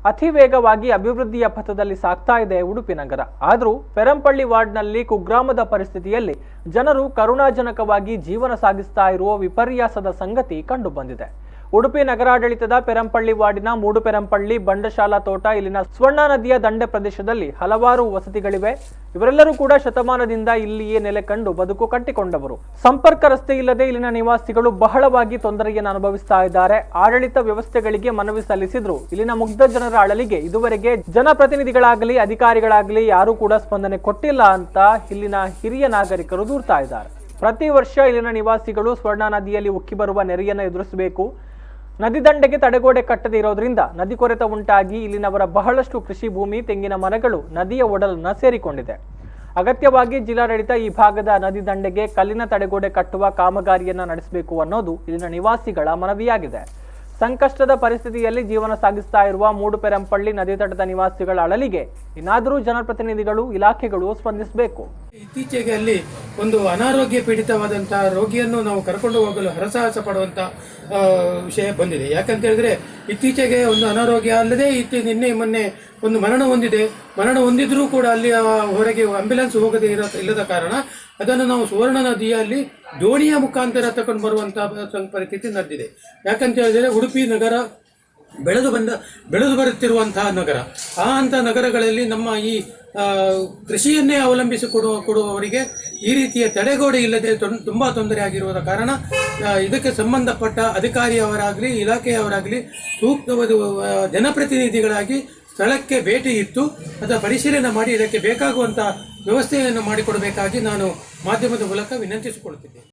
ಅತಿ ವೇಗವಾಗಿ ಅಭಿವೃದ್ಧಿಯ ಪಥದಲ್ಲಿ ಸಾಗ್ತಾ ಇದೆ ಉಡುಪಿ ನಗರ. ಆದರೂ ಪೆರಂಪಳ್ಳಿ ವಾರ್ಡ್ನಲ್ಲಿ ಕುಗ್ರಾಮದ ಪರಿಸ್ಥಿತಿಯಲ್ಲಿ ಜನರು ಕರುಣಾಜನಕವಾಗಿ ಜೀವನ ಸಾಗಿಸ್ತಾ ಇರುವ ವಿಪರ್ಯಾಸದ ಸಂಗತಿ ಕಂಡುಬಂದಿದೆ. ಉಡುಪಿ ನಗರಾಡಳಿತದ ಪೆರಂಪಳ್ಳಿ ವಾರ್ಡಿನ ಮೂಡುಪೆರಂಪಳ್ಳಿ ಬಂಡಶಾಲಾ ತೋಟ ಇಲ್ಲಿನ ಸ್ವರ್ಣ ನದಿಯ ದಂಡೆ ಪ್ರದೇಶದಲ್ಲಿ ಹಲವಾರು ವಸತಿಗಳಿವೆ. ಇವರೆಲ್ಲರೂ ಕೂಡ ಶತಮಾನದಿಂದ ಇಲ್ಲಿಯೇ ನೆಲೆ ಕಂಡು ಬದುಕು ಕಟ್ಟಿಕೊಂಡವರು. ಸಂಪರ್ಕ ರಸ್ತೆ ಇಲ್ಲದೆ ಇಲ್ಲಿನ ನಿವಾಸಿಗಳು ಬಹಳವಾಗಿ ತೊಂದರೆಯನ್ನು ಅನುಭವಿಸ್ತಾ ಇದ್ದಾರೆ. ಆಡಳಿತ ವ್ಯವಸ್ಥೆಗಳಿಗೆ ಮನವಿ ಸಲ್ಲಿಸಿದ್ರು ಇಲ್ಲಿನ ಮುಗ್ಧ ಜನರ ಅಳಲಿಗೆ ಇದುವರೆಗೆ ಜನಪ್ರತಿನಿಧಿಗಳಾಗಲಿ ಅಧಿಕಾರಿಗಳಾಗಲಿ ಯಾರೂ ಕೂಡ ಸ್ಪಂದನೆ ಕೊಟ್ಟಿಲ್ಲ ಅಂತ ಇಲ್ಲಿನ ಹಿರಿಯ ನಾಗರಿಕರು ದೂರ್ತಾ ಇದ್ದಾರೆ. ಪ್ರತಿ ವರ್ಷ ಇಲ್ಲಿನ ನಿವಾಸಿಗಳು ಸ್ವರ್ಣ ನದಿಯಲ್ಲಿ ಉಕ್ಕಿ ಬರುವ ನೆರೆಯನ್ನು ಎದುರಿಸಬೇಕು. ನದಿ ದಂಡೆಗೆ ತಡೆಗೋಡೆ ಕಟ್ಟದೆ ಇರೋದ್ರಿಂದ ನದಿ ಕೊರೆತ ಉಂಟಾಗಿ ಇಲ್ಲಿನವರ ಬಹಳಷ್ಟು ಕೃಷಿ ಭೂಮಿ, ತೆಂಗಿನ ಮರಗಳು ನದಿಯ ಒಡಲನ್ನ ಸೇರಿಕೊಂಡಿದೆ. ಅಗತ್ಯವಾಗಿ ಜಿಲ್ಲಾಡಳಿತ ಈ ಭಾಗದ ನದಿ ದಂಡೆಗೆ ಕಲ್ಲಿನ ತಡೆಗೋಡೆ ಕಟ್ಟುವ ಕಾಮಗಾರಿಯನ್ನ ನಡೆಸಬೇಕು ಅನ್ನೋದು ಇಲ್ಲಿನ ನಿವಾಸಿಗಳ ಮನವಿಯಾಗಿದೆ. ಸಂಕಷ್ಟದ ಪರಿಸ್ಥಿತಿಯಲ್ಲಿ ಜೀವನ ಸಾಗಿಸ್ತಾ ಇರುವ ಮೂಡುಪೆರಂಪಳ್ಳಿ ನದಿ ತಟದ ನಿವಾಸಿಗಳ ಅಳಲಿಗೆ ಇನ್ನಾದರೂ ಜನಪ್ರತಿನಿಧಿಗಳು, ಇಲಾಖೆಗಳು ಸ್ಪಂದಿಸಬೇಕು. ಇತ್ತೀಚೆಗೆ ಅಲ್ಲಿ ಒಂದು ಅನಾರೋಗ್ಯ ಪೀಡಿತವಾದಂತಹ ರೋಗಿಯನ್ನು ನಾವು ಕರ್ಕೊಂಡು ಹೋಗಲು ಹರಸಾಹಸ ಪಡುವಂತ ವಿಷಯ ಬಂದಿದೆ. ಯಾಕಂತ ಹೇಳಿದ್ರೆ ಇತ್ತೀಚೆಗೆ ಒಂದು ಅನಾರೋಗ್ಯ ಅಲ್ಲದೆ ನಿನ್ನೆ ಮೊನ್ನೆ ಒಂದು ಮರಣ ಹೊಂದಿದ್ರೂ ಕೂಡ ಅಲ್ಲಿ ಹೊರಗೆ ಆಂಬ್ಯುಲೆನ್ಸ್ ಹೋಗದೆ ಇಲ್ಲದ ಕಾರಣ ಅದನ್ನು ನಾವು ಸುವರ್ಣ ನದಿಯಲ್ಲಿ ದೋಣಿಯ ಮುಖಾಂತರ ತಕೊಂಡು ಬರುವಂತಹ ಪರಿಸ್ಥಿತಿ ನಡೆದಿದೆ. ಯಾಕಂತ ಹೇಳಿದ್ರೆ ಉಡುಪಿ ನಗರ ಬೆಳೆದು ಬರುತ್ತಿರುವಂತಹ ನಗರ. ಅಂತ ನಗರಗಳಲ್ಲಿ ನಮ್ಮ ಈ ಕೃಷಿಯನ್ನೇ ಅವಲಂಬಿಸಿ ಕೊಡುವವರಿಗೆ ಈ ರೀತಿಯ ತಡೆಗೋಡೆ ಇಲ್ಲದೆ ತುಂಬಾ ತೊಂದರೆ ಆಗಿರುವ ಕಾರಣ ಇದಕ್ಕೆ ಸಂಬಂಧಪಟ್ಟ ಅಧಿಕಾರಿಯವರಾಗಲಿ ಇಲಾಖೆಯವರಾಗಲಿ ಸೂಕ್ತವಾದ ಜನಪ್ರತಿನಿಧಿಗಳಾಗಿ ಸ್ಥಳಕ್ಕೆ ಭೇಟಿ ಇತ್ತು ಅದರ ಪರಿಶೀಲನೆ ಮಾಡಿ ಇದಕ್ಕೆ ಬೇಕಾಗುವಂತಹ ವ್ಯವಸ್ಥೆಯನ್ನು ಮಾಡಿಕೊಡಬೇಕಾಗಿ ನಾನು ಮಾಧ್ಯಮದ ಮೂಲಕ ವಿನಂತಿಸಿಕೊಳ್ಳುತ್ತಿದ್ದೇನೆ.